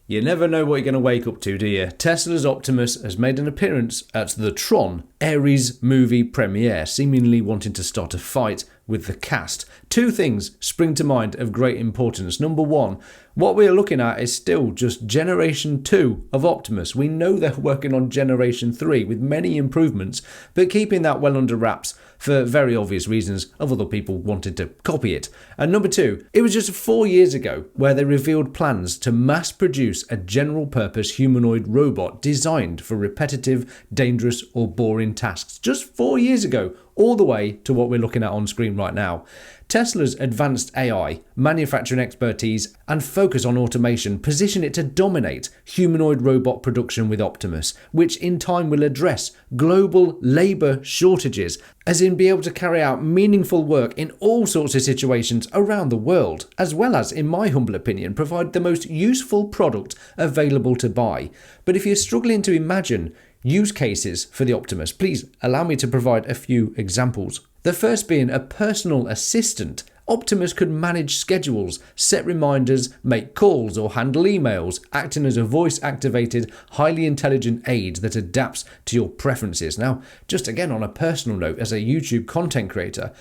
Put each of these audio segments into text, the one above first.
You never know what you're going to wake up to, do you? Tesla's Optimus has made an appearance at the Tron Ares movie premiere, seemingly wanting to start a fight with the cast. Two things spring to mind of great importance. Number one, what we're looking at is still just Generation 2 of Optimus. We know they're working on Generation 3 with many improvements, but keeping that well under wraps for very obvious reasons of other people wanting to copy it. And number two, it was just 4 years ago where they revealed plans to mass produce a general-purpose humanoid robot designed for repetitive, dangerous or boring tasks. Just 4 years ago, all the way to what we're looking at on screen right now. Tesla's advanced AI, manufacturing expertise, and focus on automation position it to dominate humanoid robot production with Optimus, which in time will address global labour shortages, as in be able to carry out meaningful work in all sorts of situations around the world, as well as, in my humble opinion, provide the most useful product available to buy. But if you're struggling to imagine use cases for the Optimus, please allow me to provide a few examples. The first being a personal assistant. Optimus could manage schedules, set reminders, make calls or handle emails, acting as a voice-activated, highly intelligent aid that adapts to your preferences. Now, just again on a personal note, as a YouTube content creator,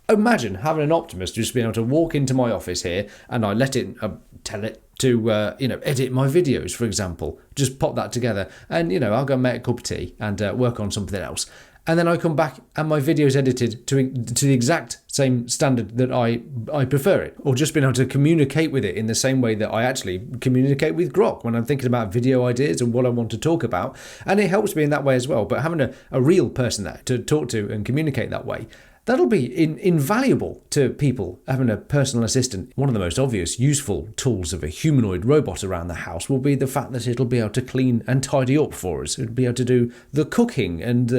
imagine having an Optimus just being able to walk into my office here and I let it tell it to edit my videos, for example. Just pop that together and I'll go make a cup of tea and work on something else. And then I come back and my video is edited to the exact same standard that I prefer it. Or just being able to communicate with it in the same way that I actually communicate with Grok when I'm thinking about video ideas and what I want to talk about. And it helps me in that way as well. But having a real person there to talk to and communicate that way, that'll be invaluable to people having a personal assistant. One of the most obvious useful tools of a humanoid robot around the house will be the fact that it'll be able to clean and tidy up for us. It'll be able to do the cooking and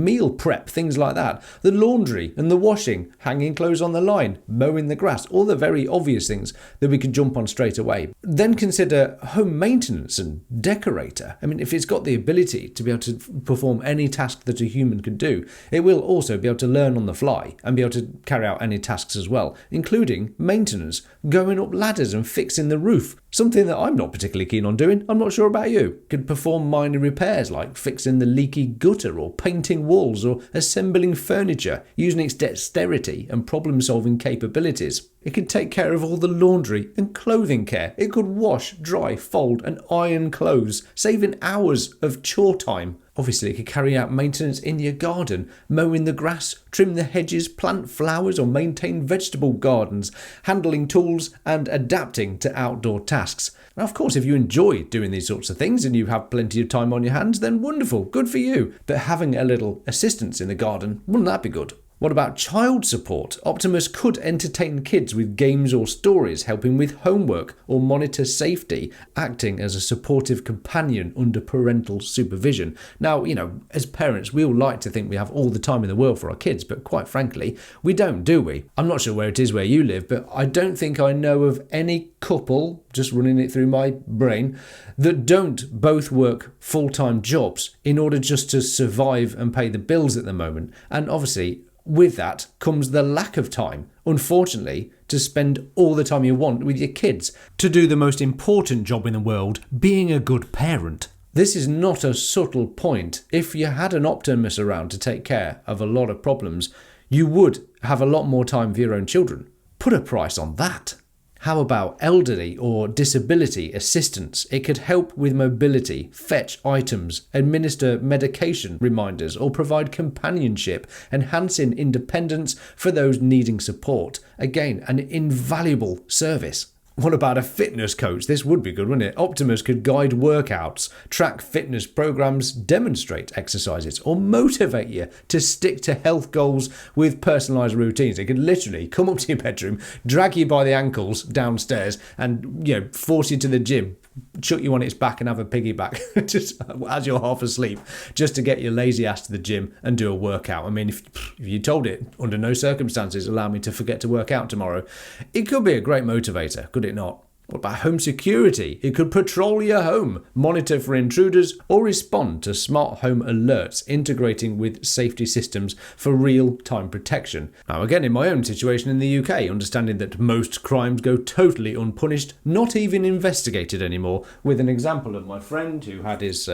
meal prep, things like that. The laundry and the washing, hanging clothes on the line, mowing the grass, all the very obvious things that we can jump on straight away. Then consider home maintenance and decorator. I mean, if it's got the ability to be able to perform any task that a human can do, it will also be able to learn on the fly and be able to carry out any tasks as well, including maintenance, going up ladders and fixing the roof. Something that I'm not particularly keen on doing. I'm not sure about you. Could perform minor repairs like fixing the leaky gutter or painting walls or assembling furniture using its dexterity and problem-solving capabilities. It could take care of all the laundry and clothing care. It could wash, dry, fold and iron clothes, saving hours of chore time. Obviously, it could carry out maintenance in your garden, mowing the grass, trim the hedges, plant flowers or maintain vegetable gardens, handling tools and adapting to outdoor tasks. Now, of course, if you enjoy doing these sorts of things and you have plenty of time on your hands, then wonderful, good for you. But having a little assistance in the garden, wouldn't that be good? What about child support? Optimus could entertain kids with games or stories, helping with homework or monitor safety, acting as a supportive companion under parental supervision. Now, as parents, we all like to think we have all the time in the world for our kids, but quite frankly, we don't, do we? I'm not sure where it is where you live, but I don't think I know of any couple, just running it through my brain, that don't both work full-time jobs in order just to survive and pay the bills at the moment. And obviously, with that comes the lack of time, unfortunately, to spend all the time you want with your kids, to do the most important job in the world, being a good parent. This is not a subtle point. If you had an Optimus around to take care of a lot of problems, you would have a lot more time for your own children. Put a price on that. How about elderly or disability assistance? It could help with mobility, fetch items, administer medication reminders, or provide companionship, enhancing independence for those needing support. Again, an invaluable service. What about a fitness coach? This would be good, wouldn't it? Optimus could guide workouts, track fitness programs, demonstrate exercises, or motivate you to stick to health goals with personalized routines. It could literally come up to your bedroom, drag you by the ankles downstairs, and force you to the gym, chuck you on its back and have a piggyback just as you're half asleep, just to get your lazy ass to the gym and do a workout. I mean, if you told it, under no circumstances allow me to forget to work out tomorrow, it could be a great motivator, could it not? What about home security? It could patrol your home, monitor for intruders, or respond to smart home alerts, integrating with safety systems for real-time protection. Now again, in my own situation in the UK, understanding that most crimes go totally unpunished, not even investigated anymore, with an example of my friend who had his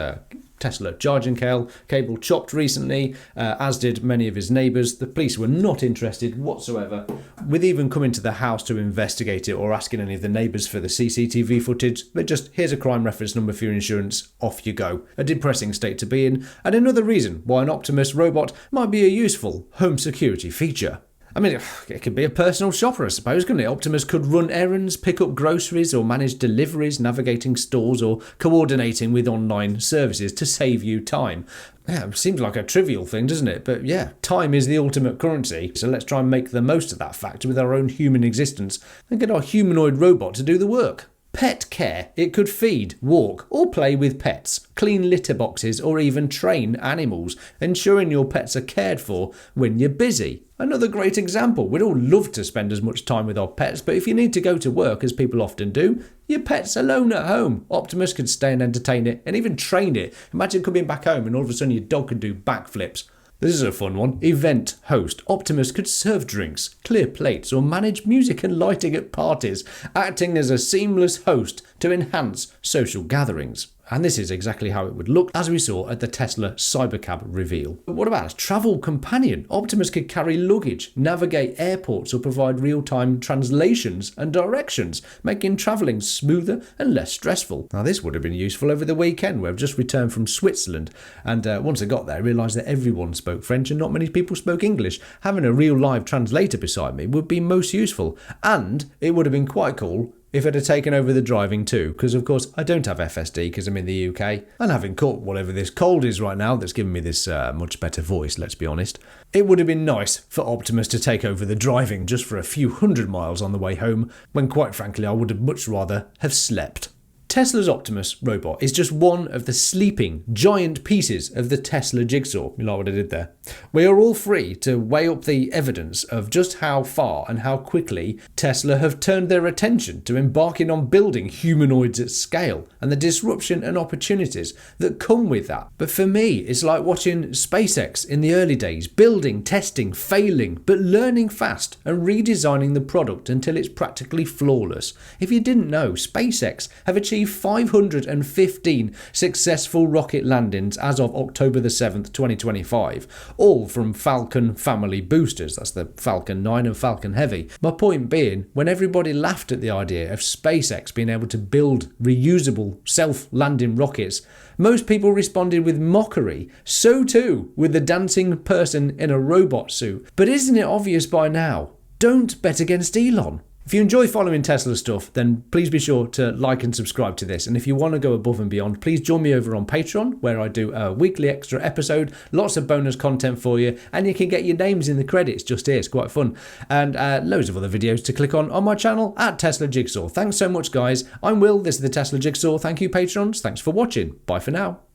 Tesla charging cable chopped recently, as did many of his neighbours. The police were not interested whatsoever, with even coming to the house to investigate it or asking any of the neighbours for the CCTV footage. But just, here's a crime reference number for your insurance, off you go. A depressing state to be in, and another reason why an Optimus robot might be a useful home security feature. I mean, it could be a personal shopper, I suppose, couldn't it? Optimus could run errands, pick up groceries, or manage deliveries, navigating stores, or coordinating with online services to save you time. Yeah, it seems like a trivial thing, doesn't it? But yeah, time is the ultimate currency, so let's try and make the most of that fact with our own human existence and get our humanoid robot to do the work. Pet care. It could feed, walk, or play with pets, clean litter boxes, or even train animals, ensuring your pets are cared for when you're busy. Another great example. We'd all love to spend as much time with our pets, but if you need to go to work, as people often do, your pet's alone at home. Optimus could stay and entertain it, and even train it. Imagine coming back home and all of a sudden your dog can do backflips. This is a fun one. Event host. Optimus could serve drinks, clear plates, or manage music and lighting at parties, acting as a seamless host to enhance social gatherings. And this is exactly how it would look, as we saw at the Tesla Cybercab reveal. But what about a travel companion? Optimus could carry luggage, navigate airports, or provide real-time translations and directions, making travelling smoother and less stressful. Now this would have been useful over the weekend, where I've just returned from Switzerland, and once I got there I realised that everyone spoke French and not many people spoke English. Having a real live translator beside me would be most useful, and it would have been quite cool if it had taken over the driving too, because of course I don't have FSD because I'm in the UK, and having caught whatever this cold is right now that's given me this much better voice, let's be honest, it would have been nice for Optimus to take over the driving just for a few hundred miles on the way home, when quite frankly I would have much rather have slept. Tesla's Optimus robot is just one of the sleeping giant pieces of the Tesla jigsaw. You like what I did there? We are all free to weigh up the evidence of just how far and how quickly Tesla have turned their attention to embarking on building humanoids at scale, and the disruption and opportunities that come with that. But for me, it's like watching SpaceX in the early days, building, testing, failing, but learning fast and redesigning the product until it's practically flawless. If you didn't know, SpaceX have achieved 515 successful rocket landings as of October the 7th, 2025, all from Falcon family boosters. That's the Falcon 9 and Falcon Heavy. My point being, when everybody laughed at the idea of SpaceX being able to build reusable self-landing rockets, most people responded with mockery. So too with the dancing person in a robot suit. But isn't it obvious by now? Don't bet against Elon. If you enjoy following Tesla stuff, then please be sure to like and subscribe to this. And if you want to go above and beyond, please join me over on Patreon, where I do a weekly extra episode, lots of bonus content for you, and you can get your names in the credits just here. It's quite fun. And loads of other videos to click on my channel at Tesla Jigsaw. Thanks so much, guys. I'm Will. This is the Tesla Jigsaw. Thank you, patrons. Thanks for watching. Bye for now.